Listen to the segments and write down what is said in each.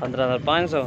15,500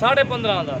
15,500۔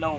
9،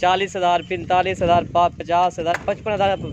40,000 45,000 50,000 55,000